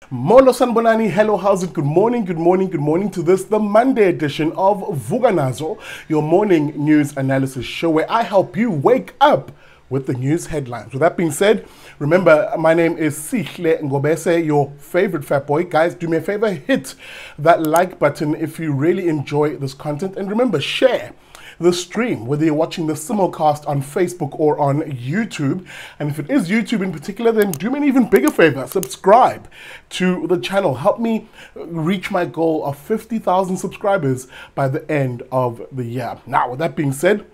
Molo Sanbonani, hello, how's it? Good morning to this, the Monday edition of Vuka Nazo, your morning news analysis show where I help you wake up with the news headlines. With that being said, remember, my name is Sihle Ngobese, your favorite fat boy. Guys, do me a favor, hit that like button if you really enjoy this content. And remember, share the stream, whether you're watching the simulcast on Facebook or on YouTube. And if it is YouTube in particular, then do me an even bigger favor, subscribe to the channel. Help me reach my goal of 50,000 subscribers by the end of the year. Now, with that being said,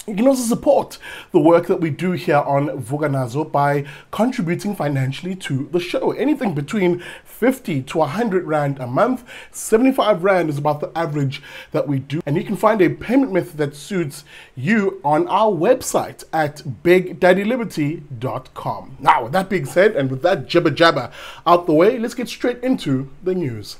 you can also support the work that we do here on Vuka Nazo by contributing financially to the show. Anything between 50 to 100 Rand a month. 75 Rand is about the average that we do. And you can find a payment method that suits you on our website at bigdaddyliberty.com. Now, with that being said, and with that jibber jabber out the way, let's get straight into the news.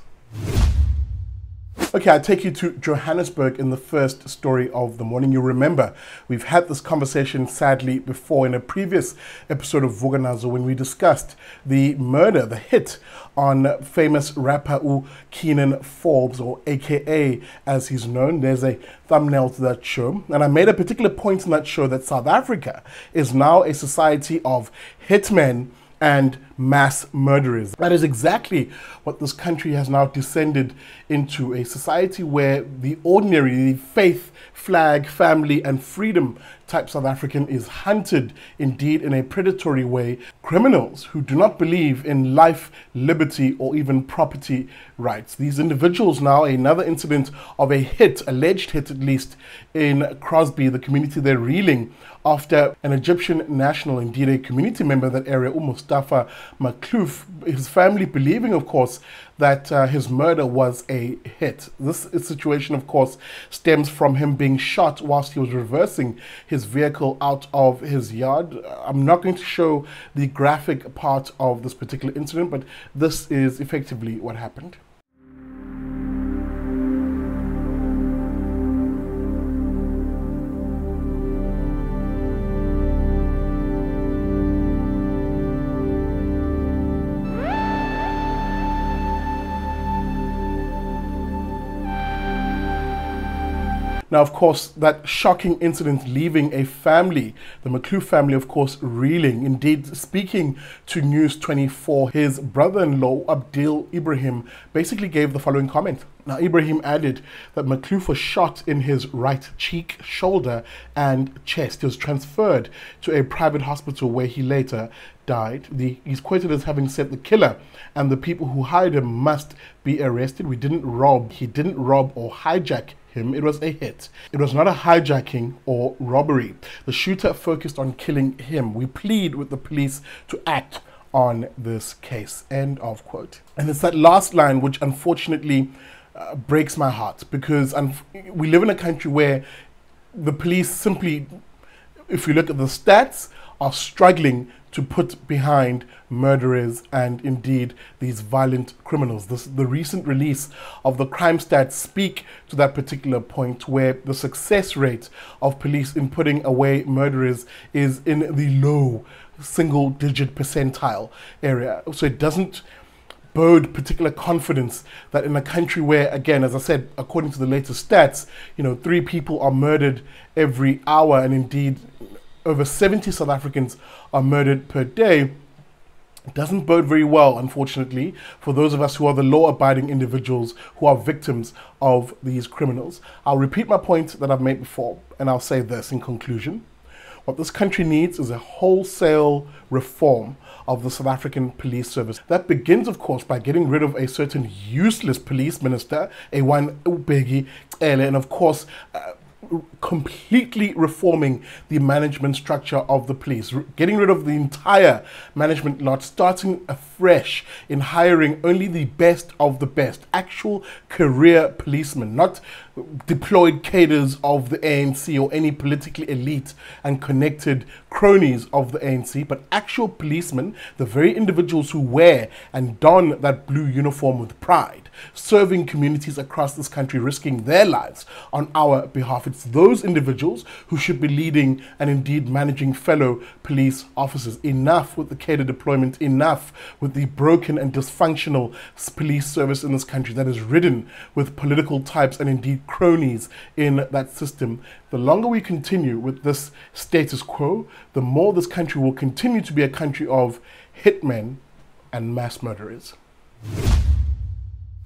Okay, I take you to Johannesburg in the first story of the morning. You remember, we've had this conversation sadly before in a previous episode of Vuka Nazo when we discussed the murder, the hit on famous rapper Keenan Forbes, or AKA as he's known. There's a thumbnail to that show. And I made a particular point in that show that South Africa is now a society of hitmen and mass murderers. That is exactly what this country has now descended into, a society where the ordinary, the faith, flag, family and freedom type South African is hunted, indeed in a predatory way. Criminals who do not believe in life, liberty or even property rights. These individuals now, another incident of a hit, alleged hit at least, in Crosby, the community there, reeling after an Egyptian national, indeed a community member in that area, Mustafa Makloof, his family believing, of course, that his murder was a hit. This situation, of course, stems from him being shot whilst he was reversing his vehicle out of his yard. I'm not going to show the graphic part of this particular incident, but this is effectively what happened. Now, of course, that shocking incident leaving a family, the Makloof family, of course, reeling. Indeed, speaking to News 24, his brother-in-law, Abdil Ibrahim, basically gave the following comment. Now, Ibrahim added that Makloof was shot in his right cheek, shoulder and chest. He was transferred to a private hospital where he later died. He's quoted as having said, "The killer and the people who hired him must be arrested. He didn't rob or hijack him. It was a hit. It was not a hijacking or robbery. The shooter focused on killing him. We plead with the police to act on this case." End of quote. And it's that last line which unfortunately breaks my heart, because we live in a country where the police simply, if you look at the stats, are struggling to put behind murderers and indeed these violent criminals. The recent release of the crime stats speak to that particular point, where the success rate of police in putting away murderers is in the low single-digit percentile area. So it doesn't bode particular confidence that in a country where, again, as I said, according to the latest stats, 3 people are murdered every hour, and indeed over 70 South Africans are murdered per day. It doesn't bode very well, unfortunately, for those of us who are the law-abiding individuals who are victims of these criminals. I'll repeat my point that I've made before, and I'll say this in conclusion. What this country needs is a wholesale reform of the South African police service. That begins, of course, by getting rid of a certain useless police minister, A1 Ubegi Ele, and of course, completely reforming the management structure of the police, getting rid of the entire management lot, starting afresh in hiring only the best of the best, actual career policemen, not deployed cadres of the ANC or any politically elite and connected cronies of the ANC, but actual policemen, the very individuals who wear and don that blue uniform with pride, serving communities across this country, risking their lives on our behalf. It's those individuals who should be leading and indeed managing fellow police officers. Enough with the cadre deployment, enough with the broken and dysfunctional police service in this country that is ridden with political types and indeed cronies in that system. The longer we continue with this status quo, the more this country will continue to be a country of hitmen and mass murderers.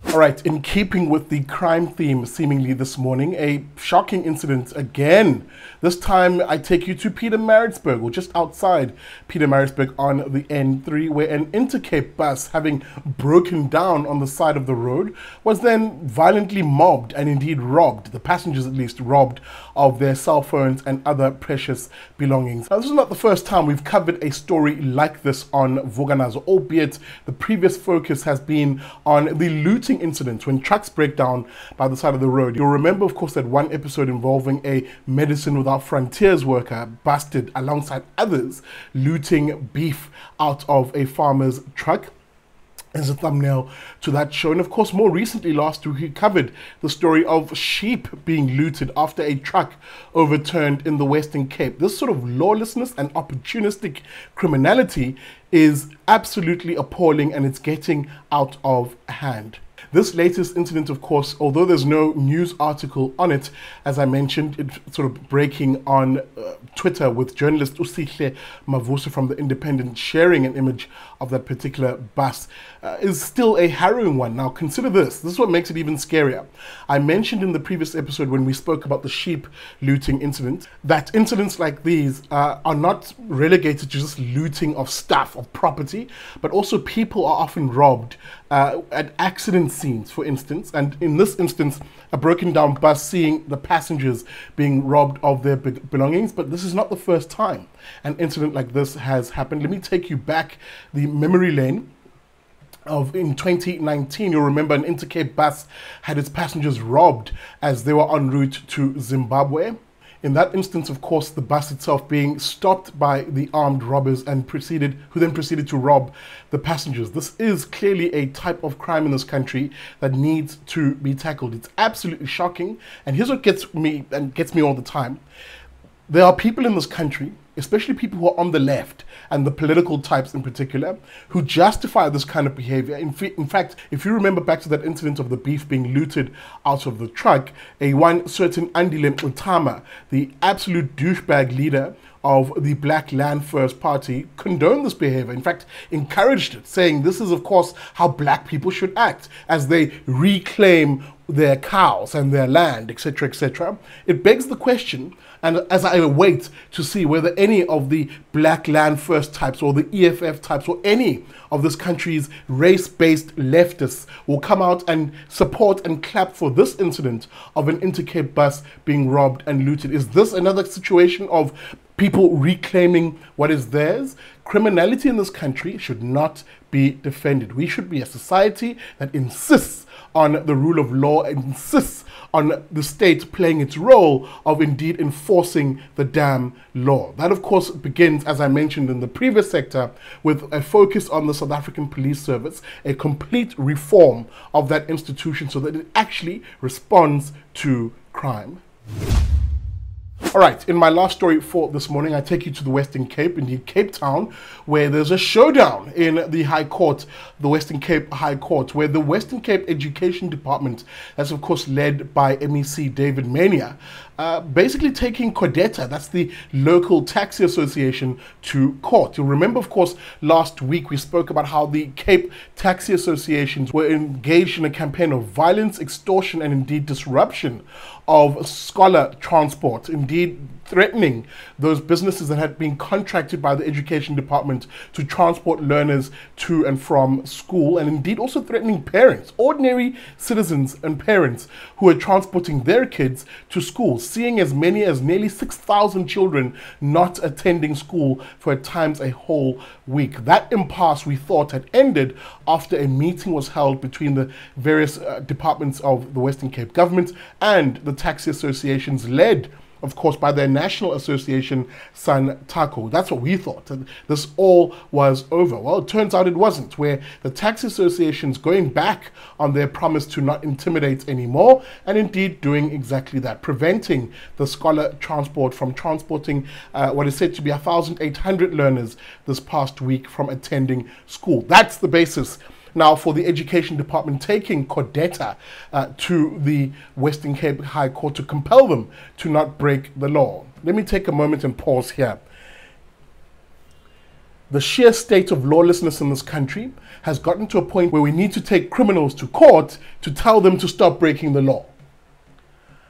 All right, in keeping with the crime theme seemingly this morning, a shocking incident again. This time I take you to Pietermaritzburg, or just outside Pietermaritzburg on the N3, where an Intercape bus, having broken down on the side of the road, was then violently mobbed and indeed robbed, the passengers at least, robbed of their cell phones and other precious belongings. Now, this is not the first time we've covered a story like this on Vuka Nazo, albeit the previous focus has been on the looting incidents when trucks break down by the side of the road. You'll remember, of course, that one episode involving a Medicine Without Frontiers worker busted alongside others looting beef out of a farmer's truck. As a thumbnail to that show. And of course, more recently last week, we covered the story of sheep being looted after a truck overturned in the Western Cape. This sort of lawlessness and opportunistic criminality is absolutely appalling, and it's getting out of hand. This latest incident, of course, although there's no news article on it, as I mentioned, it's sort of breaking on Twitter with journalist Usihle Mavusa from The Independent sharing an image of that particular bus, is still a harrowing one. Now, consider this. This is what makes it even scarier. I mentioned in the previous episode when we spoke about the sheep looting incident, that incidents like these are not relegated to just looting of stuff, of property, but also people are often robbed at accident scenes, for instance. And in this instance, a broken down bus seeing the passengers being robbed of their belongings. But this is not the first time an incident like this has happened. Let me take you back the memory lane of in 2019. You'll remember an Intercape bus had its passengers robbed as they were en route to Zimbabwe. In that instance, of course, the bus itself being stopped by the armed robbers and who then proceeded to rob the passengers. This is clearly a type of crime in this country that needs to be tackled. It's absolutely shocking. And here's what gets me all the time. There are people in this country, especially people who are on the left and the political types in particular, who justify this kind of behavior. In fact, if you remember back to that incident of the beef being looted out of the truck, one certain Andile Mutama, the absolute douchebag leader of the Black Land First Party, condoned this behavior. In fact, encouraged it, saying this is, of course, how black people should act as they reclaim their cows and their land, etc., etc. It begs the question, and as I wait to see whether any of the Black Land First types or the EFF types or any of this country's race-based leftists will come out and support and clap for this incident of an Intercape bus being robbed and looted. Is this another situation of people reclaiming what is theirs? Criminality in this country should not be defended. We should be a society that insists on the rule of law and insists on the state playing its role of indeed enforcing the damn law. That, of course, begins, as I mentioned in the previous sector, with a focus on the South African Police Service, a complete reform of that institution so that it actually responds to crime. All right, in my last story for this morning, I take you to the Western Cape, indeed Cape Town, where there's a showdown in the High Court, the Western Cape High Court, where the Western Cape Education Department, that's of course led by MEC David Mania, basically taking CODETA, that's the local taxi association, to court. You'll remember, of course, last week we spoke about how the Cape taxi associations were engaged in a campaign of violence, extortion, and indeed disruption of scholar transport, indeed threatening those businesses that had been contracted by the education department to transport learners to and from school, and indeed also threatening parents, ordinary citizens and parents who are transporting their kids to school, seeing as many as nearly 6,000 children not attending school for at times a whole week. That impasse, we thought, had ended after a meeting was held between the various departments of the Western Cape government and the taxi associations, led of course by their national association, SANTACO. That's what we thought, and this all was over. Well, it turns out it wasn't, where the taxi associations going back on their promise to not intimidate anymore, and indeed doing exactly that, preventing the scholar transport from transporting what is said to be 1,800 learners this past week from attending school. That's the basis now for the Education Department taking CODETA to the Western Cape High Court to compel them to not break the law. Let me take a moment and pause here. The sheer state of lawlessness in this country has gotten to a point where we need to take criminals to court to tell them to stop breaking the law.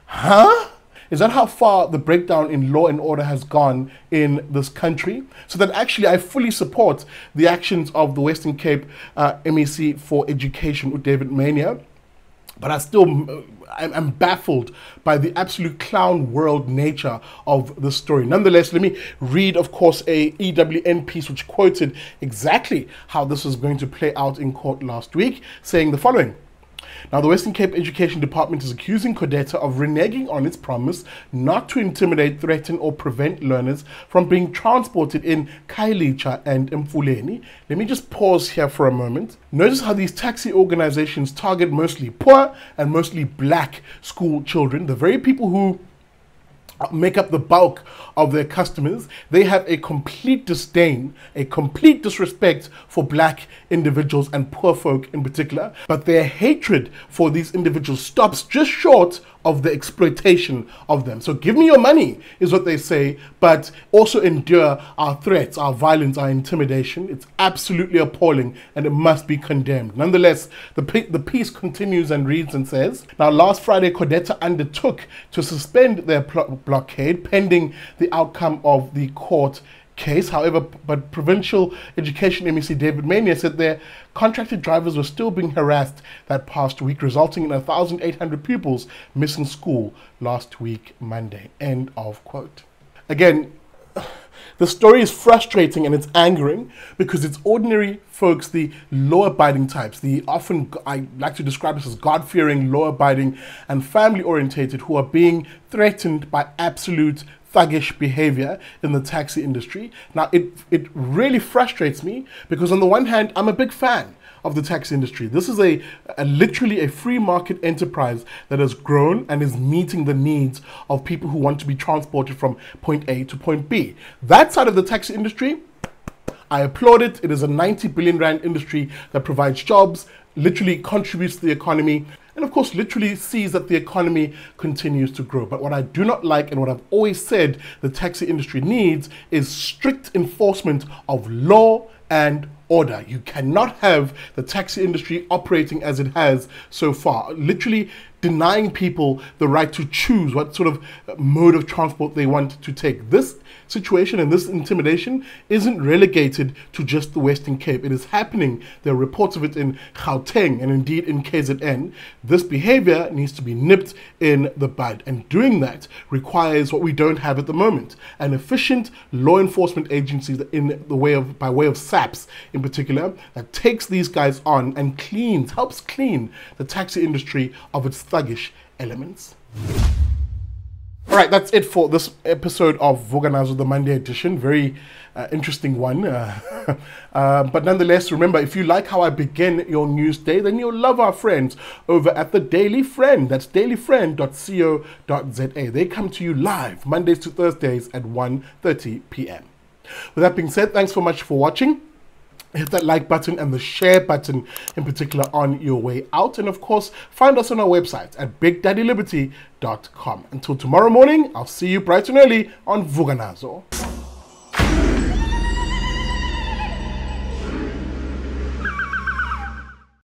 Huh? Is that how far the breakdown in law and order has gone in this country? So that actually I fully support the actions of the Western Cape MEC for Education, David Mania, but I'm baffled by the absolute clown world nature of the story. Nonetheless, let me read, of course, a EWN piece which quoted exactly how this was going to play out in court last week, saying the following. Now, the Western Cape Education Department is accusing CODETA of reneging on its promise not to intimidate, threaten or prevent learners from being transported in Khayelitsha and Mfuleni. Let me just pause here for a moment. Notice how these taxi organizations target mostly poor and mostly black school children, the very people who make up the bulk of their customers. They have a complete disdain, a complete disrespect for black individuals and poor folk in particular, but their hatred for these individuals stops just short of the exploitation of them. So give me your money is what they say, but also endure our threats, our violence, our intimidation. It's absolutely appalling and it must be condemned. Nonetheless, the piece continues and reads and says, now last Friday, CODETA undertook to suspend their blockade pending the outcome of the court case. However, but Provincial Education MEC David Mania said their contracted drivers were still being harassed that past week, resulting in 1,800 pupils missing school last week, Monday. End of quote. Again, the story is frustrating and it's angering because it's ordinary folks, the law-abiding types, the often, I like to describe this as God-fearing, law-abiding and family-orientated, who are being threatened by absolute thuggish behavior in the taxi industry. Now, it really frustrates me because on the one hand, I'm a big fan of the taxi industry. This is literally a free market enterprise that has grown and is meeting the needs of people who want to be transported from point A to point B. That side of the taxi industry, I applaud it. It is a 90 billion rand industry that provides jobs, literally contributes to the economy, and of course literally sees that the economy continues to grow. But what I do not like, and what I've always said the taxi industry needs, is strict enforcement of law and order. You cannot have the taxi industry operating as it has so far, literally denying people the right to choose what sort of mode of transport they want to take. This situation and this intimidation isn't relegated to just the Western Cape. It is happening. There are reports of it in Gauteng and indeed in KZN. This behavior needs to be nipped in the bud, and doing that requires what we don't have at the moment: an efficient law enforcement agency by way of SAPS in particular, that takes these guys on and helps clean the taxi industry of its thuggish elements. All right, that's it for this episode of Vuka Nazo, the Monday edition. Very interesting one. But nonetheless, remember, if you like how I begin your news day, then you'll love our friends over at the Daily Friend. That's dailyfriend.co.za. They come to you live Mondays to Thursdays at 1:30 p.m. With that being said, thanks so much for watching. Hit that like button and the share button in particular on your way out. And of course, find us on our website at bigdaddyliberty.com. Until tomorrow morning, I'll see you bright and early on Vuka Nazo.